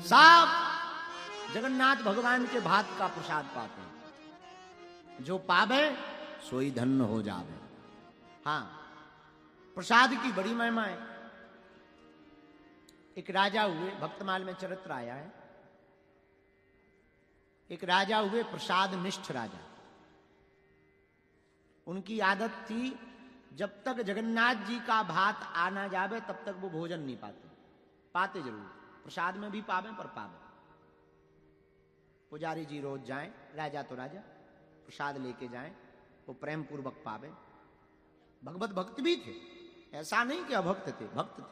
सब जगन्नाथ भगवान के भात का प्रसाद पाते हैं। जो पावे सोई धन्य हो जावे। हाँ, प्रसाद की बड़ी महिमा है। एक राजा हुए, भक्तमाल में चरित्र आया है। एक राजा हुए, प्रसाद निष्ठ राजा। उनकी आदत थी जब तक जगन्नाथ जी का भात आ ना जावे तब तक वो भोजन नहीं पाते। पाते जरूर, प्रसाद में भी पावे पर पावे। पुजारी जी रोज जाएं, राजा तो राजा, प्रसाद लेके जाएं, वो प्रेम पूर्वक पावे। भगवत भक्त भी थे, ऐसा नहीं कि अभक्त थे, भक्त थे।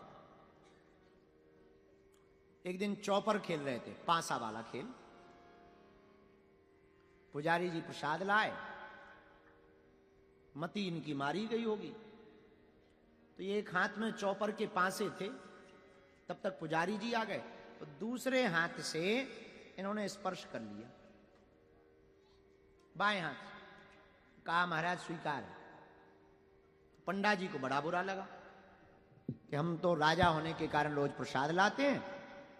एक दिन चौपर खेल रहे थे, पांसा वाला खेल। पुजारी जी प्रसाद लाए, मती इनकी मारी गई होगी, तो ये एक हाथ में चौपर के पांसे थे। तब तक पुजारी जी आ गए, तो दूसरे हाथ से इन्होंने स्पर्श कर लिया, बाएं हाथ। कहा महाराज स्वीकार है। पंडा जी को बड़ा बुरा लगा कि हम तो राजा होने के कारण रोज प्रसाद लाते हैं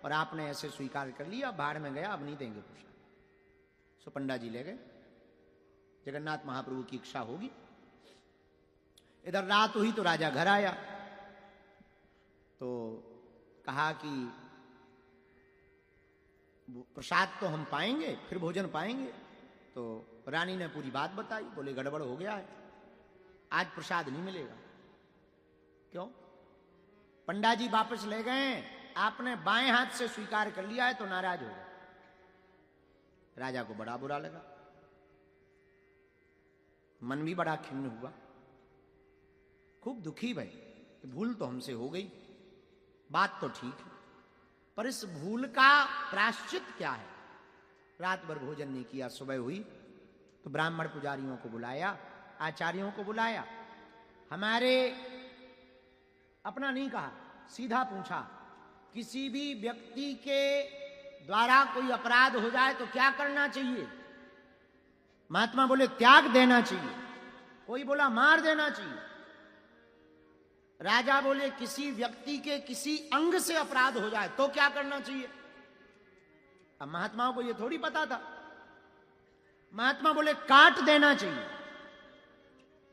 और आपने ऐसे स्वीकार कर लिया, बाहर में गया, अब नहीं देंगे प्रसाद। सो पंडा जी ले गए। जगन्नाथ महाप्रभु की इच्छा होगी। इधर रात हुई तो राजा घर आया, तो कहा कि प्रसाद तो हम पाएंगे, फिर भोजन पाएंगे। तो रानी ने पूरी बात बताई। बोले गड़बड़ हो गया है, आज प्रसाद नहीं मिलेगा। क्यों? पंडा जी वापस ले गए, आपने बाएं हाथ से स्वीकार कर लिया है तो नाराज हो गए। राजा को बड़ा बुरा लगा, मन भी बड़ा खिन्न हुआ, खूब दुखी भाई कि भूल तो हमसे हो गई। बात तो ठीक है, पर इस भूल का प्रायश्चित क्या है? रात भर भोजन नहीं किया। सुबह हुई तो ब्राह्मण पुजारियों को बुलाया, आचार्यों को बुलाया। हमारे अपना नहीं कहा, सीधा पूछा, किसी भी व्यक्ति के द्वारा कोई अपराध हो जाए तो क्या करना चाहिए? महात्मा बोले त्याग देना चाहिए। कोई बोला मार देना चाहिए। राजा बोले किसी व्यक्ति के किसी अंग से अपराध हो जाए तो क्या करना चाहिए? अब महात्माओं को यह थोड़ी पता था। महात्मा बोले काट देना चाहिए।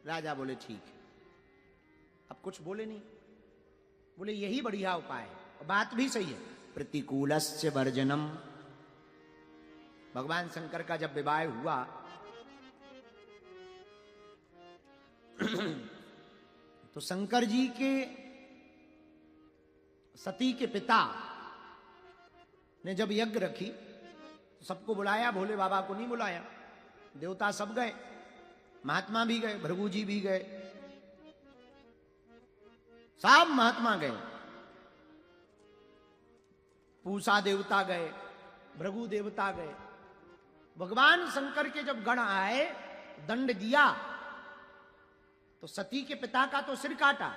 राजा बोले ठीक है। अब कुछ बोले नहीं, बोले यही बढ़िया उपाय है। बात भी सही है। प्रतिकूलस्य वर्जनम। भगवान शंकर का जब विवाह हुआ तो शंकर जी के सती के पिता ने जब यज्ञ रखी तो सबको बुलाया, भोले बाबा को नहीं बुलाया। देवता सब गए, महात्मा भी गए, भृगु जी भी गए, सब महात्मा गए। पूषा देवता गए, भृगु देवता गए। भगवान शंकर के जब गण आए, दंड दिया तो सती के पिता का तो सिर काटा,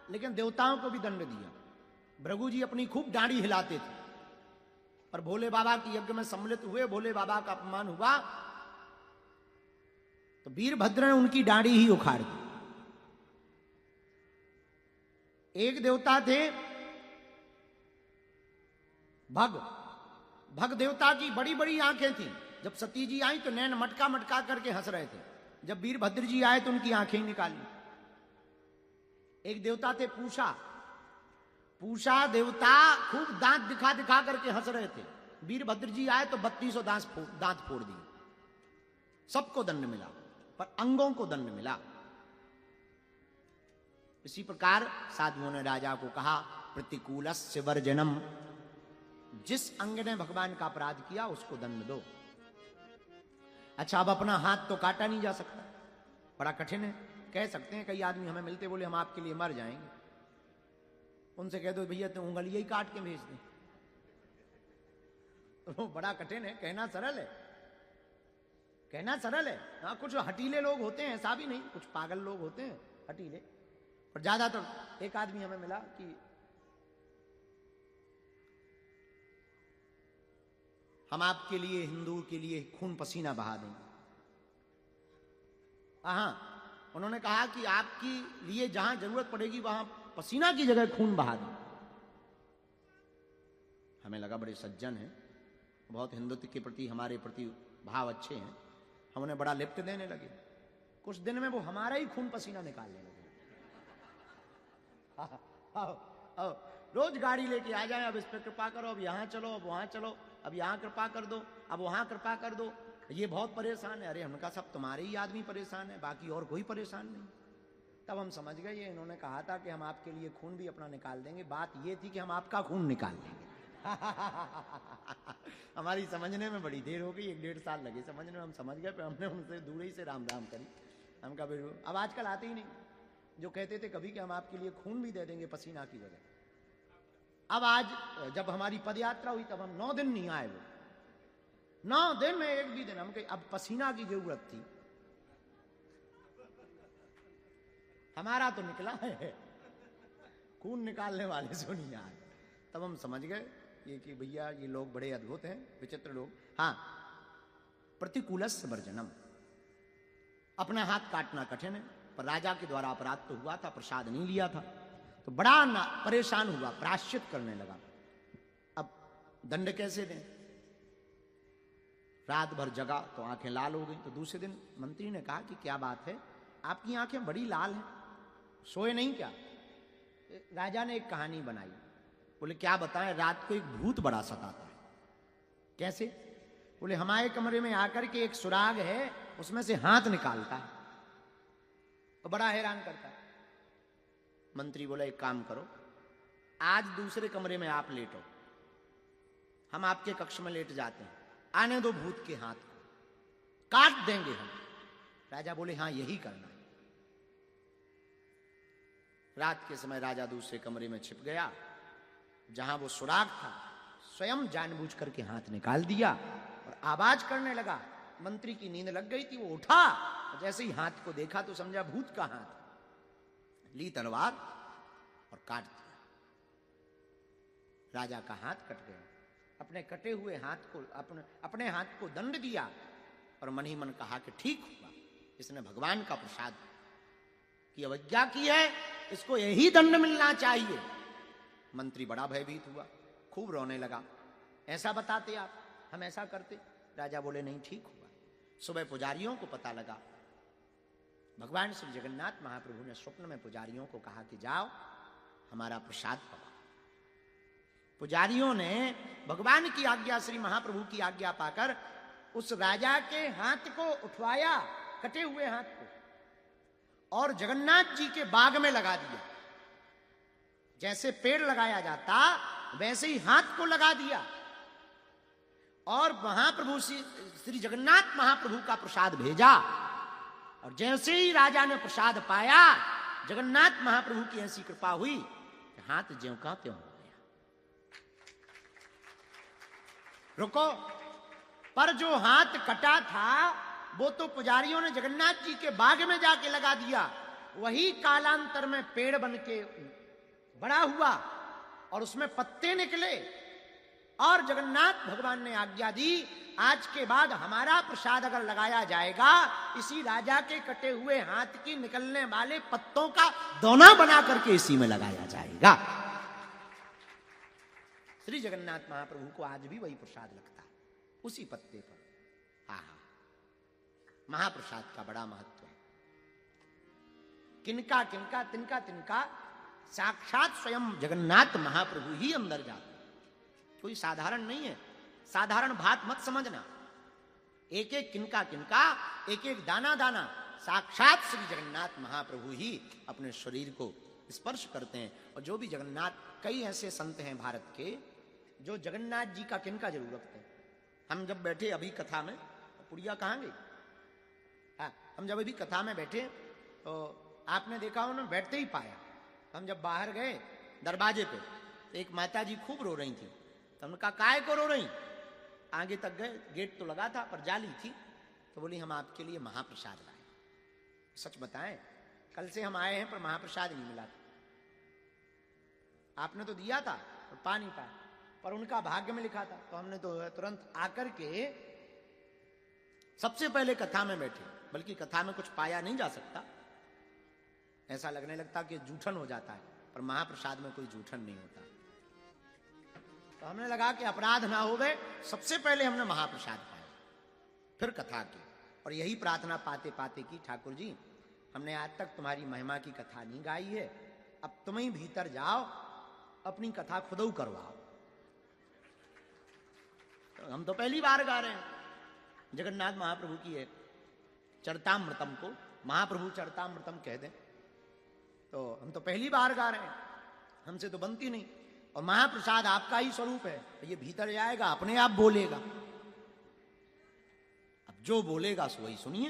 लेकिन देवताओं को भी दंड दिया। भृगु जी अपनी खूब दाढ़ी हिलाते थे, और भोले बाबा के यज्ञ में सम्मिलित हुए, भोले बाबा का अपमान हुआ तो वीरभद्र ने उनकी दाढ़ी ही उखाड़ दी। एक देवता थे भग देवता की बड़ी बड़ी आंखें थी। जब सती जी आई तो नैन मटका मटका करके हंस रहे थे। जब वीरभद्र जी आए तो उनकी आंखें निकाली। एक देवता थे पूषा देवता, खूब दांत दिखा दिखा करके हंस रहे थे। वीरभद्र जी आए तो 32 दांत फोड़ दिए। सबको दंड मिला, पर अंगों को दंड मिला। इसी प्रकार साधुओं ने राजा को कहा, प्रतिकूलस्य वर्जनम। जिस अंग ने भगवान का अपराध किया उसको दंड दो। अच्छा, अब अपना हाथ तो काटा नहीं जा सकता, बड़ा कठिन है। कह सकते हैं, कई आदमी हमें मिलते, बोले हम आपके लिए मर जाएंगे। उनसे कह दो भैया तो उंगलियां ही काट के भेज दें, तो बड़ा कठिन है। कहना सरल है, कहना सरल है। हाँ, कुछ हटीले लोग होते हैं, ऐसा भी नहीं, कुछ पागल लोग होते हैं हटीले, पर ज्यादातर। एक आदमी हमें मिला कि हम आपके लिए, हिंदू के लिए खून पसीना बहा देंगे। हाँ, उन्होंने कहा कि आपके लिए जहां जरूरत पड़ेगी वहां पसीना की जगह खून बहा दें। हमें लगा बड़े सज्जन हैं, बहुत हिंदुत्व के प्रति हमारे प्रति भाव अच्छे हैं, हम उन्हें बड़ा लिफ्ट देने लगे। कुछ दिन में वो हमारा ही खून पसीना निकालने लगे। आओ, रोज गाड़ी लेके आ जाए, अब इस पे कृपा करो, अब यहाँ चलो, अब वहाँ चलो, अब यहाँ कृपा कर दो, अब वहाँ कृपा कर दो, ये बहुत परेशान है। अरे हमने कहा सब तुम्हारे ही आदमी परेशान है, बाकी और कोई परेशान नहीं। तब हम समझ गए ये इन्होंने कहा था कि हम आपके लिए खून भी अपना निकाल देंगे, बात ये थी कि हम आपका खून निकाल देंगे। हमारी समझने में बड़ी देर हो गई, 1-1.5 साल लगे समझने में, हम समझ गए, पर हमने उनसे दूर ही से राम राम करी। हम कभी अब आजकल आते ही नहीं, जो कहते थे कभी कि हम आपके लिए खून भी दे देंगे पसीना की जगह। अब आज जब हमारी पदयात्रा हुई तब हम 9 दिन नहीं आए, वो 9 दिन में एक भी दिन हम कहे अब पसीना की जरूरत थी, हमारा तो निकला है, खून निकालने वाले से नहीं आए। तब हम समझ गए ये कि भैया ये लोग बड़े अद्भुत हैं, विचित्र लोग। हाँ, प्रतिकूलस्य वर्जनम, अपना हाथ काटना कठिन है, पर राजा के द्वारा अपराध तो हुआ था, प्रसाद नहीं लिया था, तो बड़ा परेशान हुआ, प्रायश्चित करने लगा। अब दंड कैसे दें? रात भर जगा तो आंखें लाल हो गई। तो दूसरे दिन मंत्री ने कहा कि क्या बात है, आपकी आंखें बड़ी लाल हैं, सोए नहीं क्या? राजा ने एक कहानी बनाई। बोले क्या बताएं, रात को एक भूत बड़ा सताता है। कैसे? बोले हमारे कमरे में आकर के एक सुराग है, उसमें से हाथ निकालता है और बड़ा हैरान करता है। मंत्री बोला एक काम करो, आज दूसरे कमरे में आप लेटो, हम आपके कक्ष में लेट जाते हैं, आने दो भूत के हाथ को, काट देंगे हम। राजा बोले हाँ यही करना है। रात के समय राजा दूसरे कमरे में छिप गया, जहां वो सुराग था, स्वयं जानबूझ करके हाथ निकाल दिया और आवाज करने लगा। मंत्री की नींद लग गई थी, वो उठा, जैसे ही हाथ को देखा तो समझा भूत का हाथ, ली तलवार और काट दिया। राजा का हाथ कट गया। अपने कटे हुए हाथ को अपने हाथ को दंड दिया और मन ही मन कहा कि ठीक हुआ, इसने भगवान का प्रसाद की अवज्ञा की है, इसको यही दंड मिलना चाहिए। मंत्री बड़ा भयभीत हुआ, खूब रोने लगा। ऐसा बताते आप, हम ऐसा करते? राजा बोले नहीं ठीक हुआ। सुबह पुजारियों को पता लगा, भगवान श्री जगन्नाथ महाप्रभु ने स्वप्न में पुजारियों को कहा कि जाओ हमारा प्रसाद पाओ। पुजारियों ने भगवान की आज्ञा, श्री महाप्रभु की आज्ञा पाकर उस राजा के हाथ को उठवाया, कटे हुए हाथ को, और जगन्नाथ जी के बाग में लगा दिया। जैसे पेड़ लगाया जाता वैसे ही हाथ को लगा दिया और महाप्रभु श्री जगन्नाथ महाप्रभु का प्रसाद भेजा। और जैसे ही राजा ने प्रसाद पाया, जगन्नाथ महाप्रभु की ऐसी कृपा हुई कि हाथ ज्यों का त्यों हो गया। रुको, पर जो हाथ कटा था वो तो पुजारियों ने जगन्नाथ जी के बाग में जाके लगा दिया, वही कालांतर में पेड़ बन के बड़ा हुआ और उसमें पत्ते निकले। और जगन्नाथ भगवान ने आज्ञा दी, आज के बाद हमारा प्रसाद अगर लगाया जाएगा, इसी राजा के कटे हुए हाथ की निकलने वाले पत्तों का दोना बना करके इसी में लगाया जाएगा। श्री जगन्नाथ महाप्रभु को आज भी वही प्रसाद लगता है, उसी पत्ते पर। हाँ, महाप्रसाद का बड़ा महत्व है। किनका किनका, तिनका तिनका, साक्षात स्वयं जगन्नाथ महाप्रभु ही अंदर जाते, कोई साधारण नहीं है। साधारण बात मत समझना, एक एक किनका किनका, एक एक दाना दाना साक्षात श्री जगन्नाथ महाप्रभु ही अपने शरीर को स्पर्श करते हैं। और जो भी जगन्नाथ, कई ऐसे संत हैं भारत के जो जगन्नाथ जी का किनका जरूर रखते हैं। हम जब बैठे अभी कथा में, पुड़िया कहाँ गई? हाँ, हम जब अभी कथा में बैठे तो आपने देखा उन्होंने बैठते ही पाया। हम जब बाहर गए दरवाजे पे तो एक माता जी खूब रो रही थी, तो हमने कहा काय को रो रही? आगे तक गए, गेट तो लगा था पर जाली थी, तो बोली हम आपके लिए महाप्रसाद लाए। सच बताएं, कल से हम आए हैं पर महाप्रसाद नहीं मिला था। आपने तो दिया था पर पा नहीं पाया, पर उनका भाग्य में लिखा था, तो हमने तो तुरंत आकर के सबसे पहले कथा में बैठे, बल्कि कथा में कुछ पाया नहीं जा सकता, ऐसा लगने लगता कि जूठन हो जाता है, पर महाप्रसाद में कोई जूठन नहीं होता। तो तो हमने लगा कि अपराध ना हो गए, सबसे पहले हमने महाप्रसाद पाया, फिर कथा की। और यही प्रार्थना पाते पाते की, ठाकुर जी हमने आज तक तुम्हारी महिमा की कथा नहीं गाई है, अब तुम ही भीतर जाओ, अपनी कथा खुद करवाओ। तो हम तो पहली बार गा रहे हैं जगन्नाथ महाप्रभु की है चरतामृतम को, महाप्रभु चरतामृतम कह दें, तो हम तो पहली बार गा रहे हैं, हमसे तो बनती नहीं। और महाप्रसाद आपका ही स्वरूप है, तो ये भीतर जाएगा, अपने आप बोलेगा। अब जो बोलेगा सो वही सुनिए।